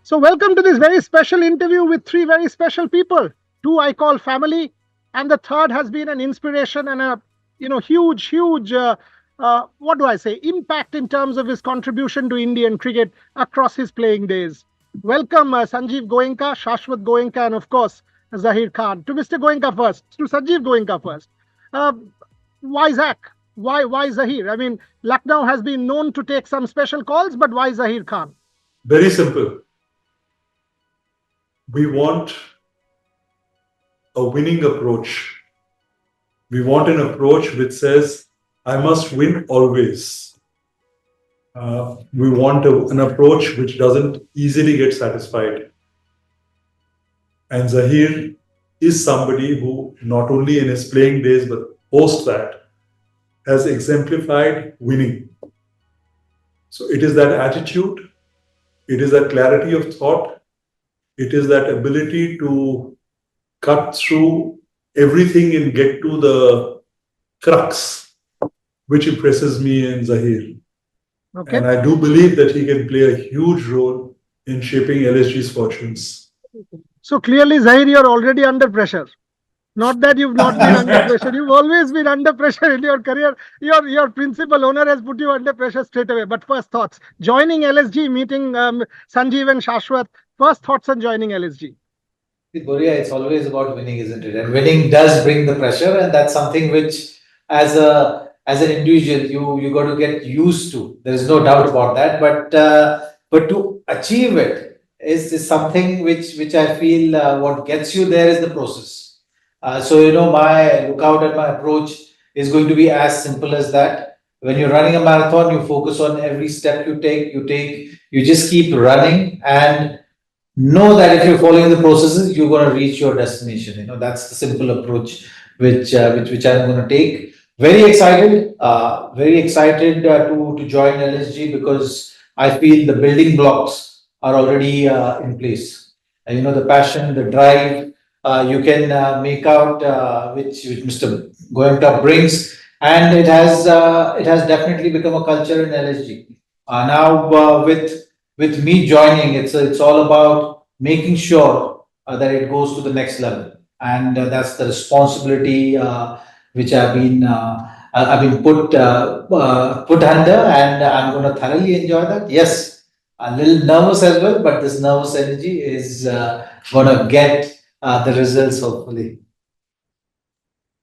So, welcome to this very special interview with three very special people. Two I call family, and the third has been an inspiration and a huge, what do I say, impact in terms of his contribution to Indian cricket across his playing days. Welcome, Sanjiv Goenka, Shashwat Goenka, and of course Zaheer Khan. To Mr. Goenka first, to Sanjiv Goenka first. Uh, why Zach? Why Zaheer? I mean, Lucknow has been known to take some special calls, but why Zaheer Khan? Very simple. We want a winning approach. We want an approach which says, I must win always. We want an approach which doesn't easily get satisfied. And Zaheer is somebody who, not only in his playing days, but post that, has exemplified winning. So it is that attitude, it is that clarity of thought, it is that ability to cut through everything and get to the crux, which impresses me in Zaheer. Okay. And I do believe that he can play a huge role in shaping LSG's fortunes. So clearly, Zaheer, you're already under pressure. Not that you've not been under pressure. You've always been under pressure in your career. Your principal owner has put you under pressure straight away. But first thoughts. Joining LSG, meeting Sanjeev and Shashwat. First thoughts on joining LSG. Boria, it's always about winning, isn't it? And winning does bring the pressure, and that's something which, as an individual, you got to get used to. There is no doubt about that. But to achieve it is something which I feel what gets you there is the process. So my lookout and my approach is going to be as simple as that. When you're running a marathon, you focus on every step you take. You just keep running and know that if you're following the processes, you're going to reach your destination. That's the simple approach which I'm going to take. Very excited to join LSG because I feel the building blocks are already in place. The passion, the drive, you can make out which Mr. Goenka brings, and it has definitely become a culture in LSG. Now with me joining, it's all about making sure that it goes to the next level, and that's the responsibility which I've been put under, and I'm going to thoroughly enjoy that. Yes, a little nervous as well, but this nervous energy is going to get the results hopefully.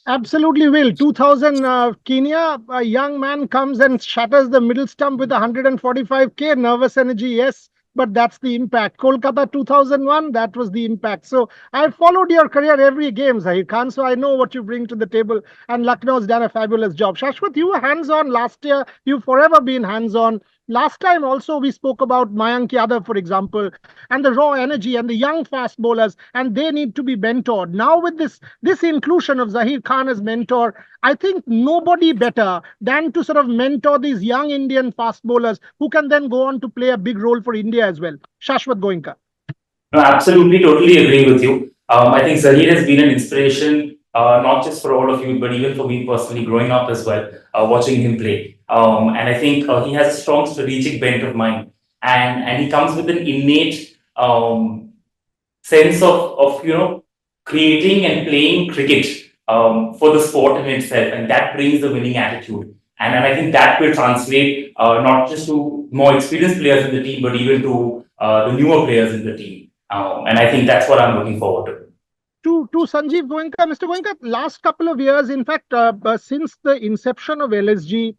Absolutely will. 2000 Kenya, a young man comes and shatters the middle stump with 145K. Nervous energy, yes. But that's the impact. Kolkata 2001, that was the impact. So I followed your career every game, Zaheer Khan. So I know what you bring to the table. And Lucknow's done a fabulous job. Shashwat, you were hands on last year. You've forever been hands on. Last time also we spoke about Mayank Yadav, for example, and the raw energy and the young fast bowlers, and they need to be mentored. Now with this inclusion of Zaheer Khan as mentor, I think nobody better than to sort of mentor these young Indian fast bowlers who can then go on to play a big role for India as well. Shashwat Goenka. No, absolutely, totally agree with you. I think Zaheer has been an inspiration, not just for all of you, but even for me personally, growing up as well, watching him play. And I think he has a strong strategic bent of mind, and he comes with an innate sense of creating and playing cricket for the sport in itself, and that brings the winning attitude. And I think that will translate not just to more experienced players in the team, but even to the newer players in the team. And I think that's what I'm looking forward to. To Sanjeev Goenka, Mr. Goenka, last couple of years, in fact, since the inception of LSG,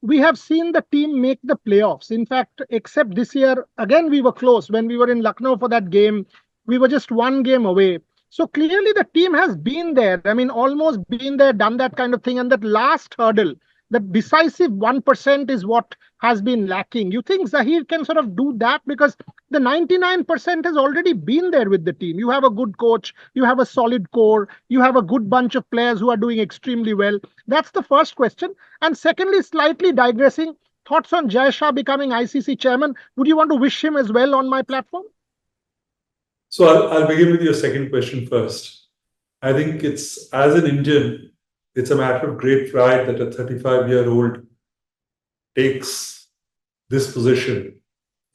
we have seen the team make the playoffs. In fact, except this year, again, we were close when we were in Lucknow for that game. We were just one game away. So clearly, the team has been there. I mean, almost been there, done that kind of thing. And that last hurdle, the decisive 1% is what has been lacking. You think Zaheer can sort of do that? Because the 99% has already been there with the team. You have a good coach, you have a solid core, you have a good bunch of players who are doing extremely well. That's the first question. And secondly, slightly digressing, thoughts on Jai Shah becoming ICC chairman. Would you want to wish him as well on my platform? So I'll begin with your second question first. I think it's, as an Indian, it's a matter of great pride that a 35-year-old takes this position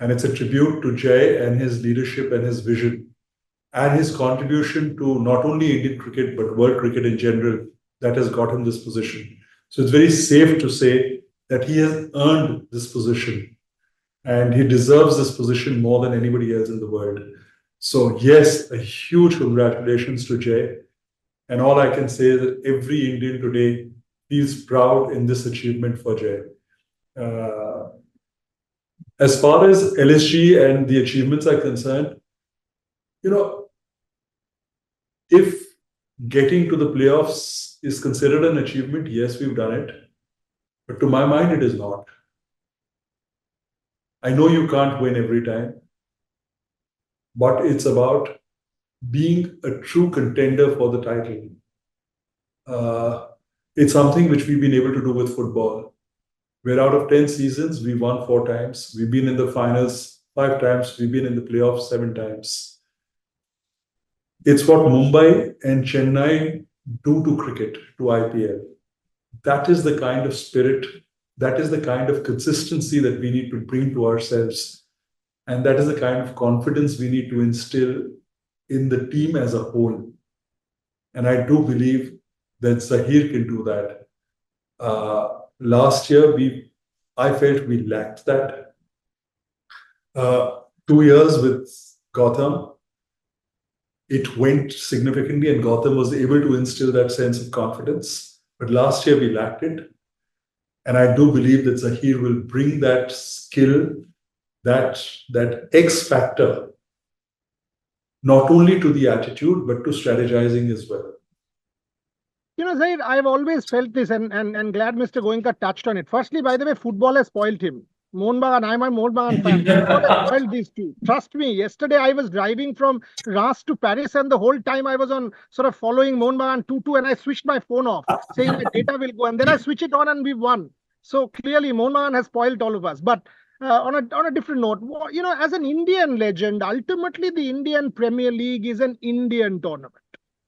And it's a tribute to Jay and his leadership and his vision and his contribution to not only Indian cricket, but world cricket in general that has got him this position. So it's very safe to say that he has earned this position and he deserves this position more than anybody else in the world. So yes, a huge congratulations to Jay. And all I can say is that every Indian today feels proud in this achievement for Jay. As far as LSG and the achievements are concerned, if getting to the playoffs is considered an achievement, yes, we've done it. But to my mind, it is not. I know you can't win every time, but it's about being a true contender for the title. It's something which we've been able to do with football. Where out of 10 seasons, we won 4 times. We've been in the finals 5 times. We've been in the playoffs 7 times. It's what Mumbai and Chennai do to cricket, to IPL. That is the kind of spirit, that is the kind of consistency that we need to bring to ourselves. And that is the kind of confidence we need to instill in the team as a whole. And I do believe that Zaheer can do that. Last year, I felt we lacked that. 2 years with Gotham, it went significantly and Gotham was able to instill that sense of confidence. But last year we lacked it. And I do believe that Zaheer will bring that skill, that X factor, not only to the attitude, but to strategizing as well. Zaheer, I've always felt this and glad Mr. Goenka touched on it. Firstly, by the way, football has spoiled him. Mohun Bagan, I'm a Mohun Bagan fan. Football has spoiled these two. Trust me, yesterday I was driving from Ras to Paris and the whole time I was on sort of following Mohun Bagan 2-2 and I switched my phone off, saying my data will go. And then I switch it on and we won. So clearly, Mohun Bagan has spoiled all of us. But on a different note, as an Indian legend, ultimately the Indian Premier League is an Indian tournament.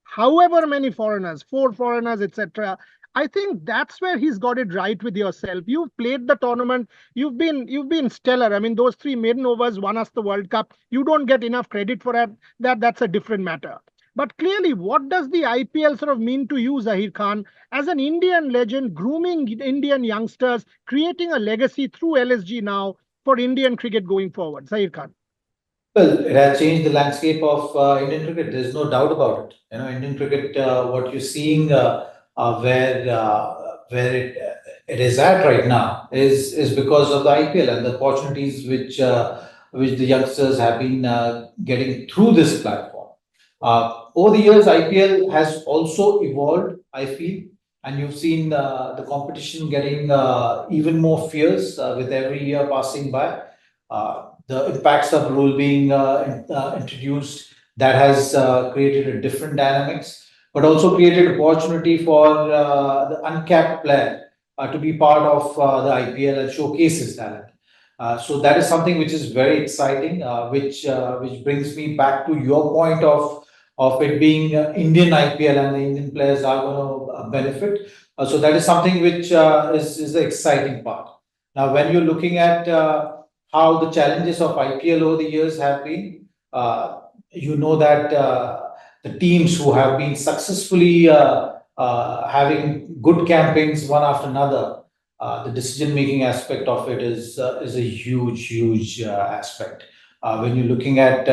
However many foreigners, 4 foreigners, etc. I think that's where he's got it right with yourself. You've played the tournament. You've been stellar. I mean, those 3 maiden overs won us the World Cup. You don't get enough credit for that. That's a different matter. But clearly, what does the IPL sort of mean to you, Zaheer Khan, as an Indian legend, grooming Indian youngsters, creating a legacy through LSG now for Indian cricket going forward? Zaheer Khan. Well, it has changed the landscape of Indian cricket. There's no doubt about it. Indian cricket, what you're seeing, where it is at right now is because of the IPL and the opportunities which the youngsters have been getting through this platform. Over the years, IPL has also evolved, I feel, and you've seen the competition getting even more fierce with every year passing by. The impacts of rule being introduced, that has created a different dynamics, but also created opportunity for the uncapped player to be part of the IPL and showcase his talent. So that is something which is very exciting, which brings me back to your point of it being Indian IPL and the Indian players are going to benefit. So that is something which is the exciting part. Now, when you're looking at how the challenges of IPL over the years have been, that the teams who have been successfully having good campaigns one after another, the decision-making aspect of it is a huge aspect. When you're looking at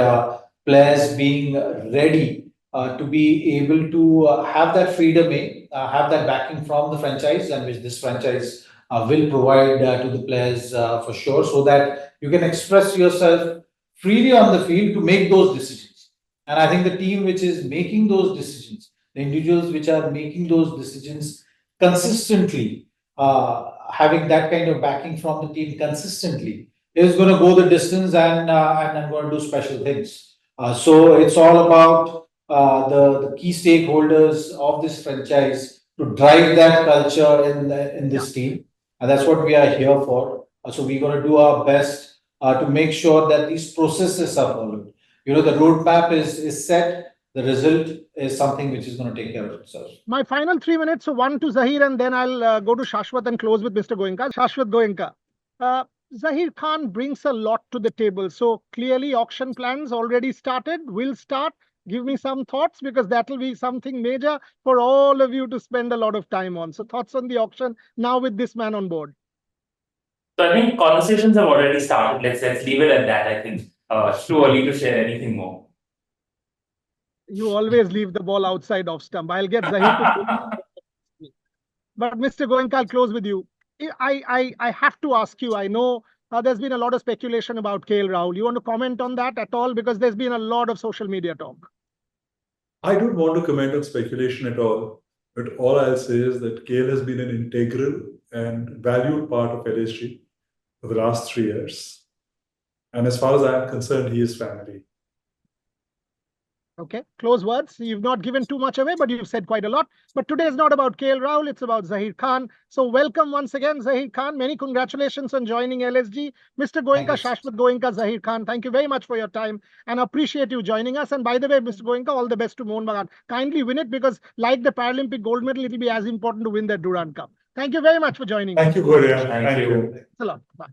players being ready to be able to have that freedom, have that backing from the franchise, and which this franchise will provide to the players for sure, so that you can express yourself freely on the field to make those decisions. And I think the team which is making those decisions, the individuals which are making those decisions consistently, having that kind of backing from the team consistently, is going to go the distance and going to do special things. So it's all about the key stakeholders of this franchise to drive that culture in this team. And that's what we are here for. So we're going to do our best to make sure that these processes are followed. The roadmap is set. The result is something which is going to take care of itself. My final 3 minutes, so one to Zaheer, and then I'll go to Shashwat and close with Mr. Goenka. Shashwat Goenka. Zaheer Khan brings a lot to the table. So clearly auction plans already started, will start. Give me some thoughts because that will be something major for all of you to spend a lot of time on. So thoughts on the auction now with this man on board. So I think conversations have already started. Let's leave it at that. I think it's too early to share anything more. You always leave the ball outside off stump. I'll get Zaheer to. But Mr. Goenka, I'll close with you. I have to ask you. I know there's been a lot of speculation about KL Rahul. You want to comment on that at all? Because there's been a lot of social media talk. I don't want to comment on speculation at all, but all I'll say is that KL has been an integral and valued part of LSG for the last 3 years. And as far as I'm concerned, he is family. Okay, close words. You've not given too much away, but you've said quite a lot. But today is not about KL Rahul, it's about Zaheer Khan. So welcome once again, Zaheer Khan. Many congratulations on joining LSG. Mr. Goenka, Shashwat Goenka, Zaheer Khan, thank you very much for your time and appreciate you joining us. And by the way, Mr. Goenka, all the best to Mohun Bagan. Kindly win it because like the Paralympic gold medal, it will be as important to win the Durand Cup. Thank you very much for joining us. Thank you, Gloria. Thank you. Thanks a lot. Bye.